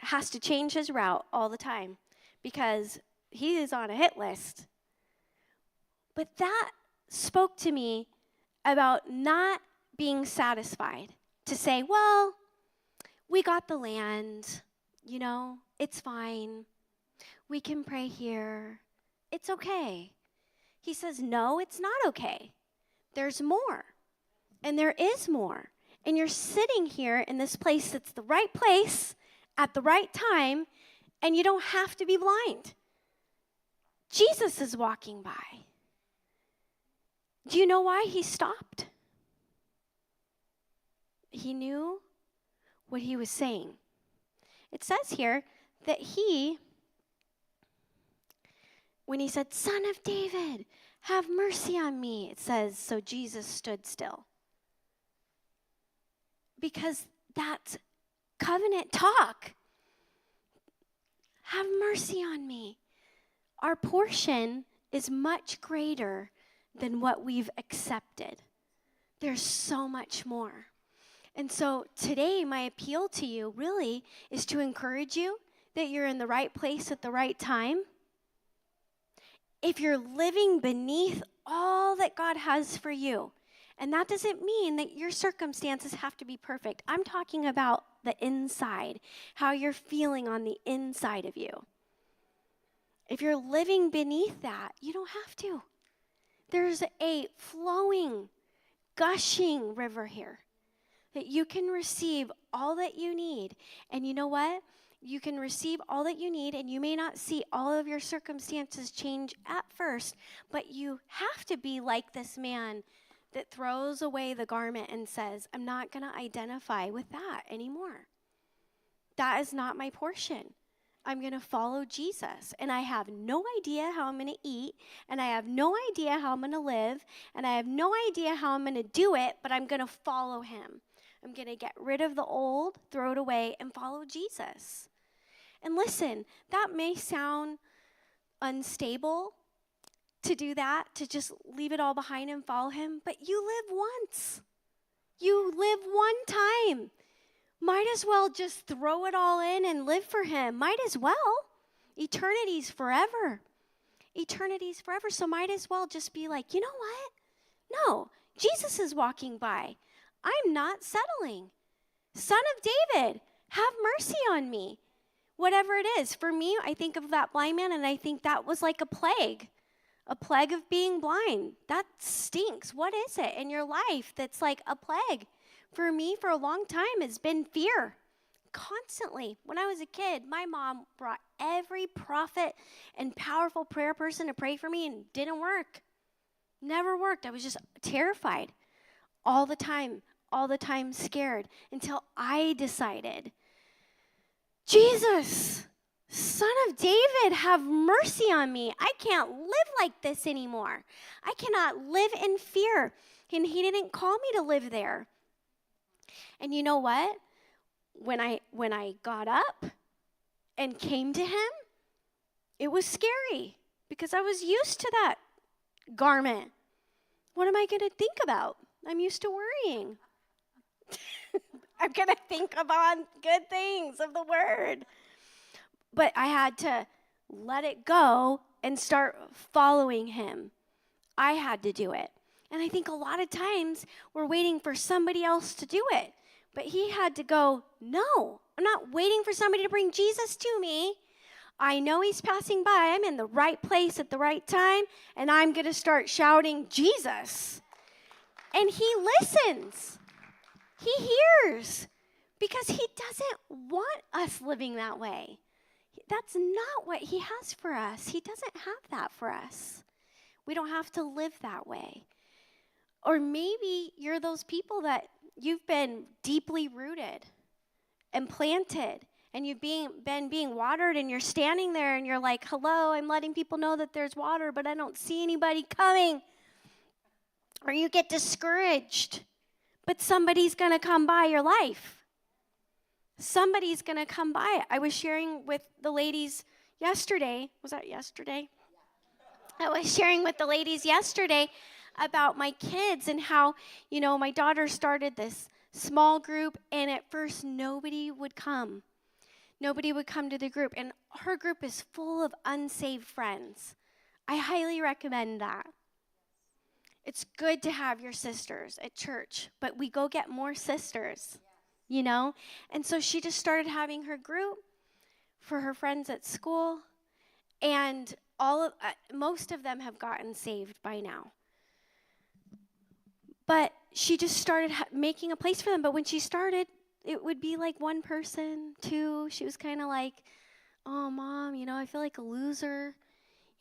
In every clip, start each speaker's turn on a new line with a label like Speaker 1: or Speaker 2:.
Speaker 1: has to change his route all the time because he is on a hit list. But that spoke to me about not being satisfied to say, well, we got the land, it's fine. We can pray here. It's okay. He says, no, it's not okay. There's more. And there is more. And you're sitting here in this place that's the right place at the right time, and you don't have to be blind. Jesus is walking by. Do you know why he stopped? He knew what he was saying. It says here that when he said, Son of David, have mercy on me, it says, so Jesus stood still. Because that's covenant talk. Have mercy on me. Our portion is much greater than what we've accepted. There's so much more. And so today, my appeal to you really is to encourage you that you're in the right place at the right time. If you're living beneath all that God has for you, and that doesn't mean that your circumstances have to be perfect. I'm talking about the inside, how you're feeling on the inside of you. If you're living beneath that, you don't have to. There's a flowing, gushing river here that you can receive all that you need. And you know what? You can receive all that you need, and you may not see all of your circumstances change at first, but you have to be like this man that throws away the garment and says, I'm not going to identify with that anymore. That is not my portion. I'm going to follow Jesus, and I have no idea how I'm going to eat, and I have no idea how I'm going to live, and I have no idea how I'm going to do it, but I'm going to follow him. I'm going to get rid of the old, throw it away, and follow Jesus. And listen, that may sound unstable to do that, to just leave it all behind and follow him, but you live once. You live one time. Might as well just throw it all in and live for him. Might as well. Eternity's forever. Eternity's forever, so might as well just be like, you know what? No, Jesus is walking by. I'm not settling. Son of David, have mercy on me. Whatever it is. For me, I think of that blind man, and I think that was like a plague of being blind. That stinks. What is it in your life that's like a plague? For me, for a long time, it's been fear. Constantly. When I was a kid, my mom brought every prophet and powerful prayer person to pray for me, and it didn't work. Never worked. I was just terrified all the time scared, until I decided, Jesus, Son of David, have mercy on me. I can't live like this anymore. I cannot live in fear. And he didn't call me to live there. And you know what? When I got up and came to him, it was scary because I was used to that garment. What am I going to think about? I'm used to worrying. I'm going to think about good things of the word. But I had to let it go and start following him. I had to do it. And I think a lot of times we're waiting for somebody else to do it. But he had to go, no, I'm not waiting for somebody to bring Jesus to me. I know he's passing by. I'm in the right place at the right time. And I'm going to start shouting, Jesus. And he listens. He hears. Because he doesn't want us living that way. That's not what he has for us. He doesn't have that for us. We don't have to live that way. Or maybe you're those people that you've been deeply rooted and planted, and you've been being watered, and you're standing there and you're like, hello, I'm letting people know that there's water, but I don't see anybody coming. Or you get discouraged, but somebody's going to come by your life. Somebody's going to come by. I was sharing with the ladies yesterday. Was that yesterday? I was sharing with the ladies yesterday about my kids and how, my daughter started this small group, and at first nobody would come. Nobody would come to the group. And her group is full of unsaved friends. I highly recommend that. It's good to have your sisters at church, but we go get more sisters, you know? And so she just started having her group for her friends at school, and most of them have gotten saved by now. But she just started making a place for them. But when she started, it would be like one person, two. She was kind of like, oh, Mom, I feel like a loser.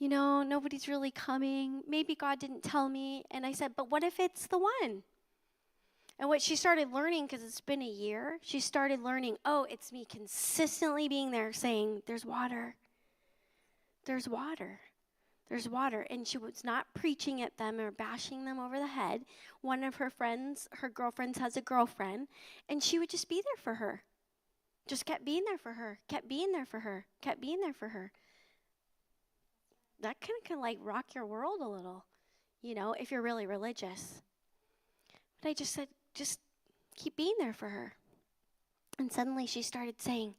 Speaker 1: Nobody's really coming. Maybe God didn't tell me. And I said, but what if it's the one? And what she started learning, because it's been a year, she started learning, it's me consistently being there saying, there's water. There's water. There's water. And she was not preaching at them or bashing them over the head. One of her friends, her girlfriends has a girlfriend, and she would just be there for her. Just kept being there for her, kept being there for her, kept being there for her. That kind of can like rock your world a little, if you're really religious. But I just said, just keep being there for her. And suddenly she started saying,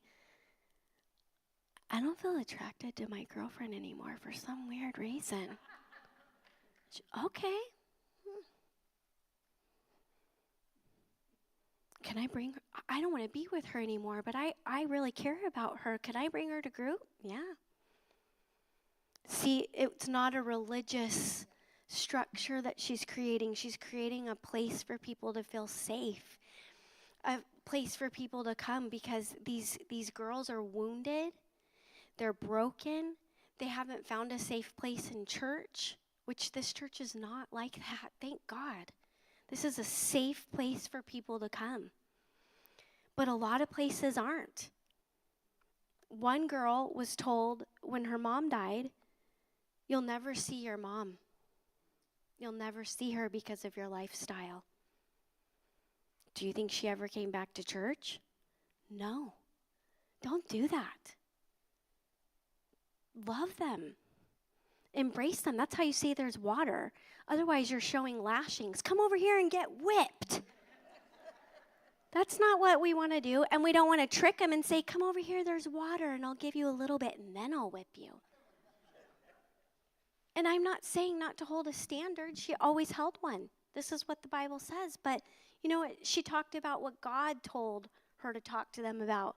Speaker 1: I don't feel attracted to my girlfriend anymore for some weird reason. Okay. Can I bring her? I don't want to be with her anymore, but I really care about her. Could I bring her to group? Yeah. See, it's not a religious structure that she's creating. She's creating a place for people to feel safe, a place for people to come, because these girls are wounded. They're broken. They haven't found a safe place in church, which this church is not like that. Thank God. This is a safe place for people to come. But a lot of places aren't. One girl was told when her mom died, you'll never see your mom. You'll never see her because of your lifestyle. Do you think she ever came back to church? No. Don't do that. Love them. Embrace them. That's how you see there's water. Otherwise, you're showing lashings. Come over here and get whipped. That's not what we want to do. And we don't want to trick them and say, come over here, there's water, and I'll give you a little bit, and then I'll whip you. And I'm not saying not to hold a standard. She always held one. This is what the Bible says. But you know what? She talked about what God told her to talk to them about,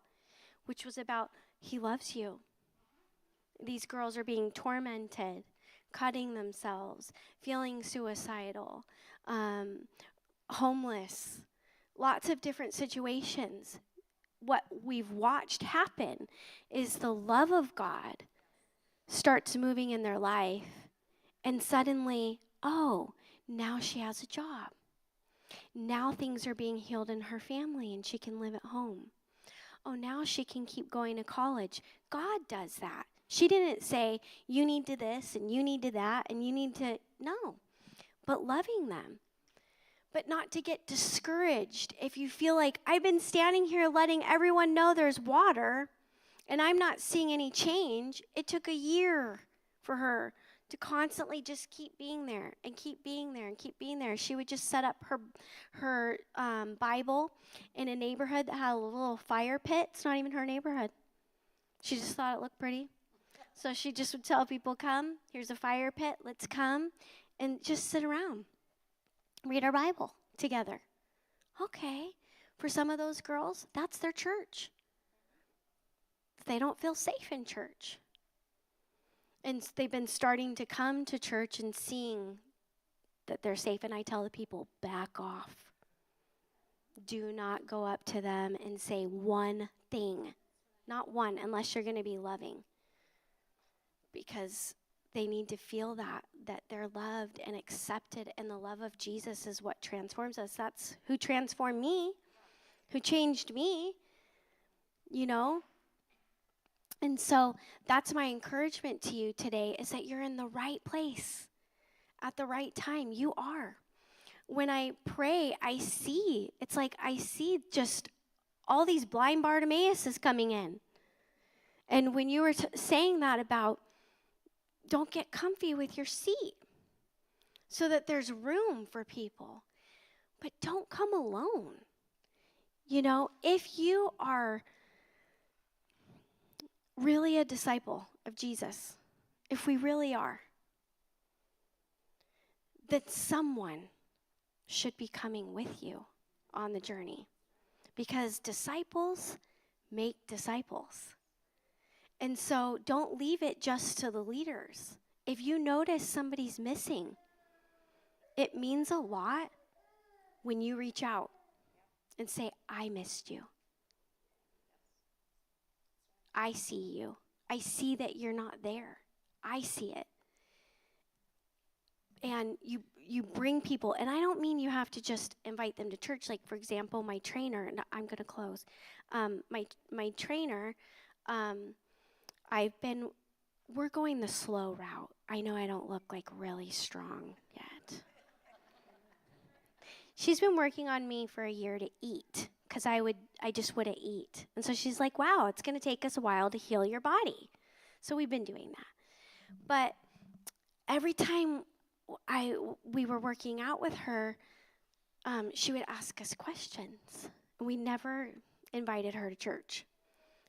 Speaker 1: which was about He loves you. These girls are being tormented, cutting themselves, feeling suicidal, homeless, lots of different situations. What we've watched happen is the love of God starts moving in their life, and suddenly, now she has a job. Now things are being healed in her family, and she can live at home. Now she can keep going to college. God does that. She didn't say, you need to this, and you need to that, and you need to, no. But loving them. But not to get discouraged if you feel like, I've been standing here letting everyone know there's water, and I'm not seeing any change. It took a year for her to constantly just keep being there and keep being there and keep being there. She would just set up her Bible in a neighborhood that had a little fire pit. It's not even her neighborhood. She just thought it looked pretty. So she just would tell people, come, here's a fire pit, let's come, and just sit around, read our Bible together. Okay, for some of those girls, that's their church. They don't feel safe in church. And they've been starting to come to church and seeing that they're safe, and I tell the people, back off. Do not go up to them and say one thing. Not one, unless you're going to be loving. Because they need to feel that they're loved and accepted, and the love of Jesus is what transforms us. That's who transformed me, who changed me, And so that's my encouragement to you today, is that you're in the right place at the right time. You are. When I pray, it's like I see just all these blind Bartimaeus coming in. And when you were saying that about, don't get comfy with your seat so that there's room for people. But don't come alone. If you are really a disciple of Jesus, if we really are, that someone should be coming with you on the journey, because disciples make disciples. And so don't leave it just to the leaders. If you notice somebody's missing, it means a lot when you reach out and say, I missed you. I see you. I see that you're not there. I see it. And you bring people, and I don't mean you have to just invite them to church. Like, for example, my trainer, and I'm going to close. My trainer, we're going the slow route. I know I don't look like really strong yet. She's been working on me for a year to eat, because I just wouldn't eat. And so she's like, wow, it's going to take us a while to heal your body. So we've been doing that. But every time we were working out with her, she would ask us questions. We never invited her to church.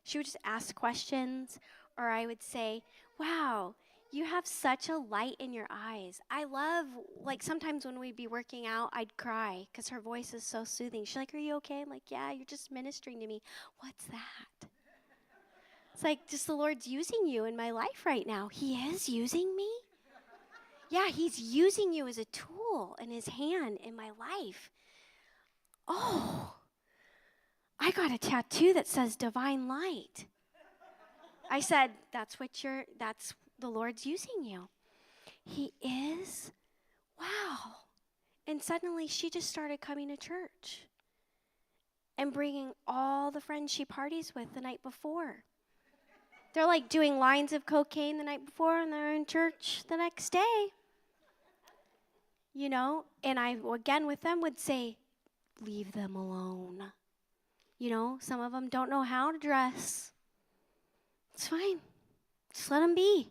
Speaker 1: She would just ask questions, or I would say, wow, you have such a light in your eyes. I love, like, sometimes when we'd be working out, I'd cry because her voice is so soothing. She's like, are you okay? I'm like, yeah, you're just ministering to me. What's that? It's like, just the Lord's using you in my life right now. He is using me? Yeah, he's using you as a tool in his hand in my life. Oh, I got a tattoo that says divine light. I said, that's the Lord's using you. He is? Wow. And suddenly she just started coming to church and bringing all the friends she parties with the night before. They're like doing lines of cocaine the night before, and they're in church the next day. You know, and I, again, with them would say, leave them alone. You know, some of them don't know how to dress. It's fine. Just let them be.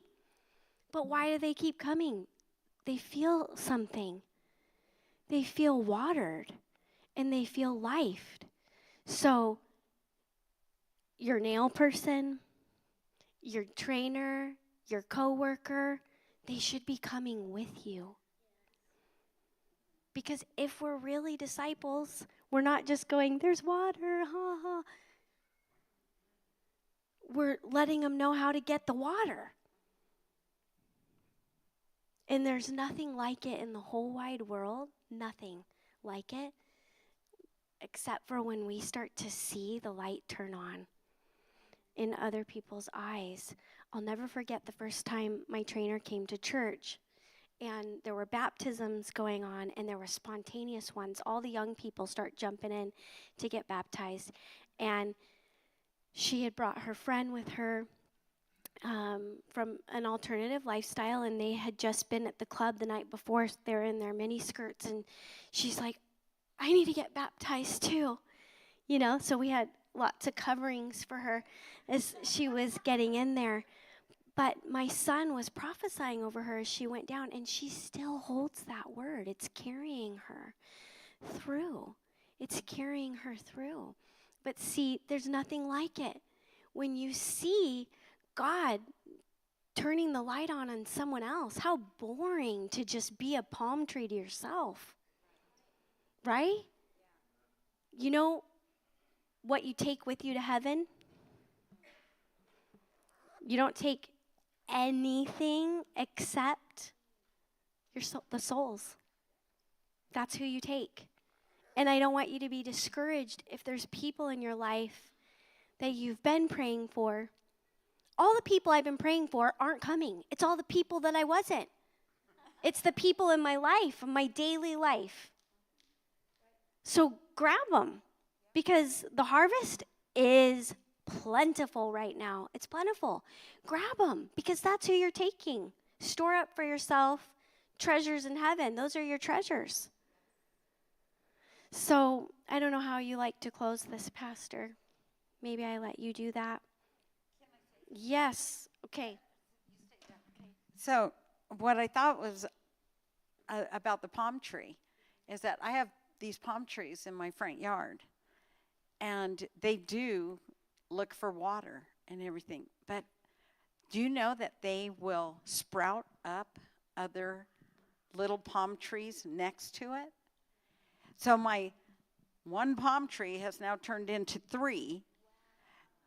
Speaker 1: But why do they keep coming? They feel something. They feel watered, and they feel lifed. So your nail person, your trainer, your coworker, they should be coming with you. Because if we're really disciples, we're not just going, there's water, ha ha. We're letting them know how to get the water. And there's nothing like it in the whole wide world, nothing like it, except for when we start to see the light turn on in other people's eyes. I'll never forget the first time my trainer came to church, and there were baptisms going on, and there were spontaneous ones. All the young people start jumping in to get baptized, and she had brought her friend with her from an alternative lifestyle, and they had just been at the club the night before. They're in their mini skirts, and she's like, I need to get baptized too. You know, so we had lots of coverings for her as she was getting in there. But my son was prophesying over her as she went down, and she still holds that word. It's carrying her through. It's carrying her through. But see, there's nothing like it. When you see God turning the light on someone else, how boring to just be a palm tree to yourself. Right? You know what you take with you to heaven? You don't take anything except the souls. That's who you take. And I don't want you to be discouraged if there's people in your life that you've been praying for. All the people I've been praying for aren't coming. It's all the people that I wasn't. It's the people in my life, in my daily life. So grab them, because the harvest is plentiful right now. It's plentiful. Grab them, because that's who you're taking. Store up for yourself treasures in heaven. Those are your treasures. So I don't know how you like to close this, Pastor. Maybe I let you do that. Yes. Okay.
Speaker 2: So what I thought was about the palm tree is that I have these palm trees in my front yard, and they do look for water. and everything. But do you know that they will sprout up other little palm trees next to it? So my one palm tree has now turned into 3,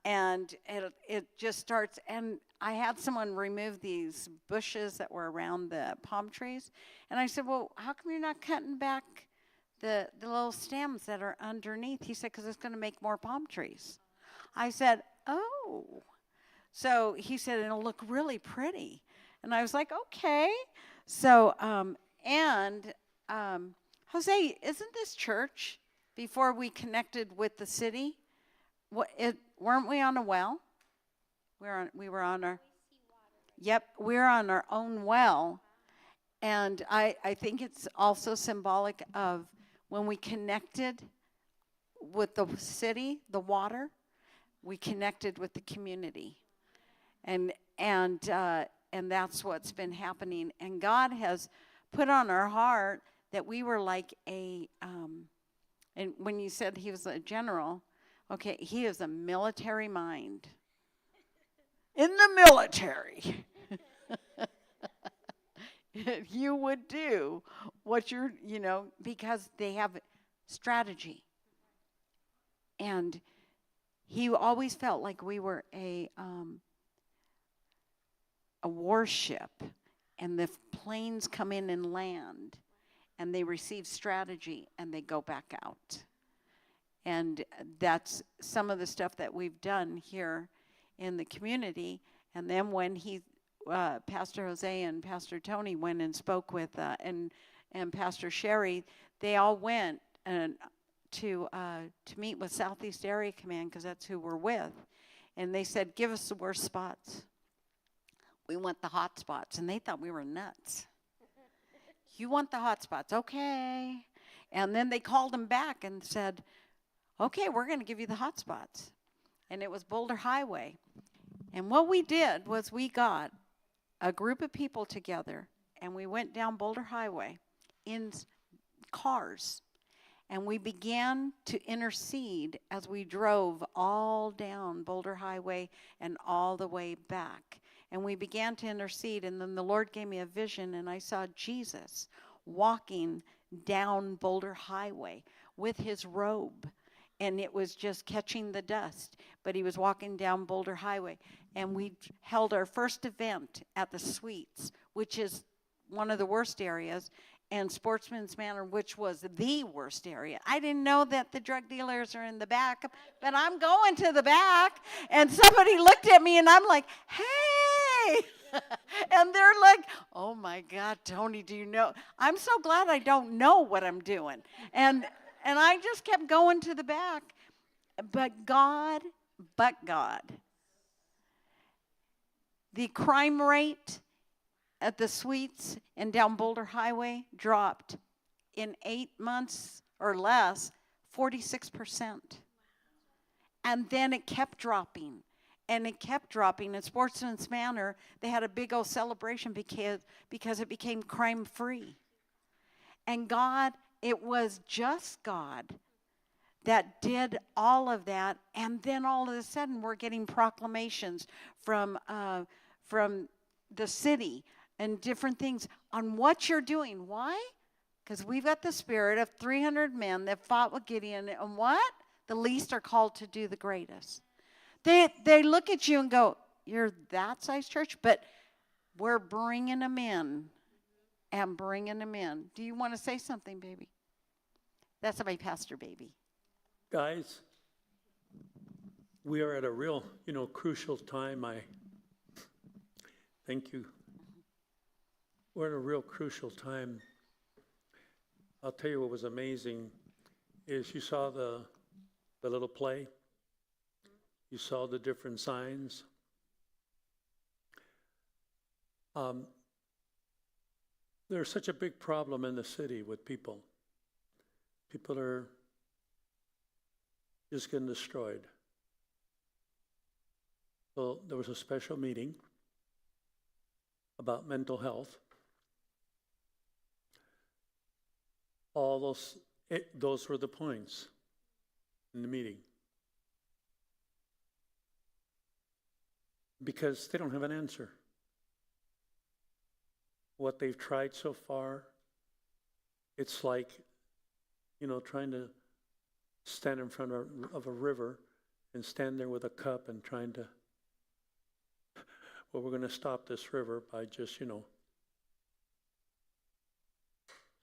Speaker 2: and it just starts. And I had someone remove these bushes that were around the palm trees, and I said, well, how come you're not cutting back the little stems that are underneath? He said, because it's going to make more palm trees. I said, oh. So he said, it'll look really pretty. And I was like, okay. So, Jose, isn't this church, before we connected with the city, weren't we on a well? We were on our, yep, we're on our own well. And I think it's also symbolic of when we connected with the city, the water, we connected with the community. And that's what's been happening. And God has put on our heart that we were like and when you said he was a general, okay, he is a military mind. In the military, you would do what because they have strategy. And he always felt like we were a warship, and the planes come in and land, and they receive strategy, and they go back out. And that's some of the stuff that we've done here in the community. And then when Pastor Jose and Pastor Tony went and spoke with, and Pastor Sherry, they all went to meet with Southeast Area Command, because that's who we're with. And they said, give us the worst spots. We want the hot spots. And they thought we were nuts. You want the hot spots? Okay. And then they called them back and said, okay, we're going to give you the hot spots. And it was Boulder Highway. And what we did was we got a group of people together, and we went down Boulder Highway in cars. And we began to intercede as we drove all down Boulder Highway and all the way back. And we began to intercede, and then the Lord gave me a vision, and I saw Jesus walking down Boulder Highway with his robe, and it was just catching the dust, but he was walking down Boulder Highway. And we held our first event at the Suites, which is one of the worst areas, and Sportsman's Manor, which was the worst area. I didn't know that the drug dealers are in the back, but I'm going to the back, and somebody looked at me, and I'm like, hey! And they're like, oh my God, Tony, do you know? I'm so glad I don't know what I'm doing. And I just kept going to the back. But God, the crime rate at the Suites and down Boulder Highway dropped in 8 months or less, 46%. And then it kept dropping. And it kept dropping. In Sportsman's Manor, they had a big old celebration because it became crime-free. And God, it was just God that did all of that. And then all of a sudden, we're getting proclamations from the city and different things on what you're doing. Why? Because we've got the spirit of 300 men that fought with Gideon. And what? The least are called to do the greatest. They look at you and go, you're that size church? But we're bringing them in and bringing them in. Do you want to say something, baby? That's my pastor, baby.
Speaker 3: Guys, we are at a real, crucial time. Thank you. We're at a real crucial time. I'll tell you what was amazing is you saw the little play. You saw the different signs. There's such a big problem in the city with people. People are just getting destroyed. So there was a special meeting about mental health. All those were the points in the meeting. because they don't have an answer. What they've tried so far, it's like, trying to stand in front of a river and stand there with a cup and trying to, well, we're going to stop this river by just,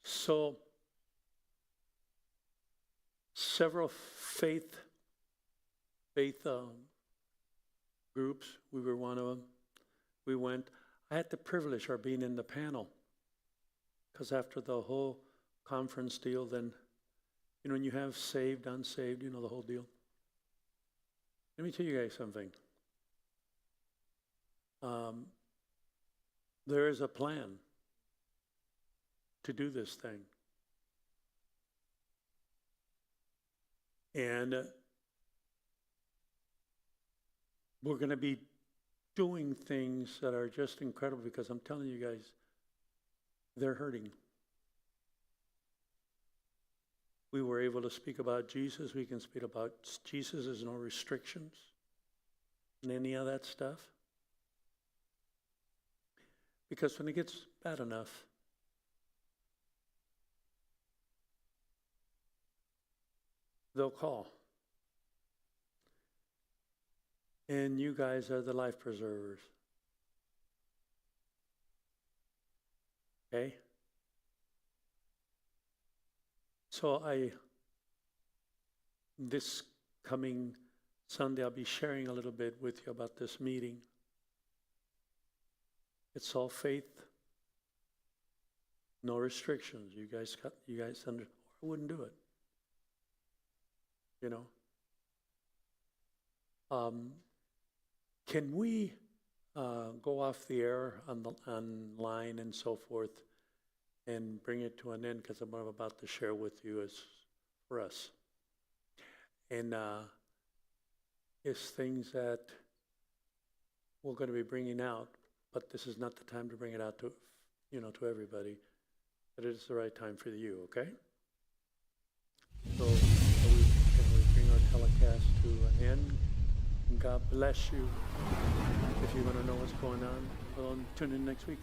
Speaker 3: So, several faith groups, we were one of them. We went. I had the privilege of being in the panel, because after the whole conference deal, then, when you have saved, unsaved, the whole deal. Let me tell you guys something. There is a plan to do this thing. And we're going to be doing things that are just incredible, because I'm telling you guys, they're hurting. We were able to speak about Jesus. We can speak about Jesus. There's no restrictions in any of that stuff. Because when it gets bad enough, they'll call. And you guys are the life preservers. Okay? So this coming Sunday, I'll be sharing a little bit with you about this meeting. It's all faith, no restrictions. You guys I wouldn't do it. Can we go off the air online and so forth and bring it to an end? Because what I'm about to share with you is for us. And it's things that we're going to be bringing out, but this is not the time to bring it out to, to everybody. But it is the right time for you, okay? So can we bring our telecast to an end? God bless you. If you want to know what's going on, well, tune in next week.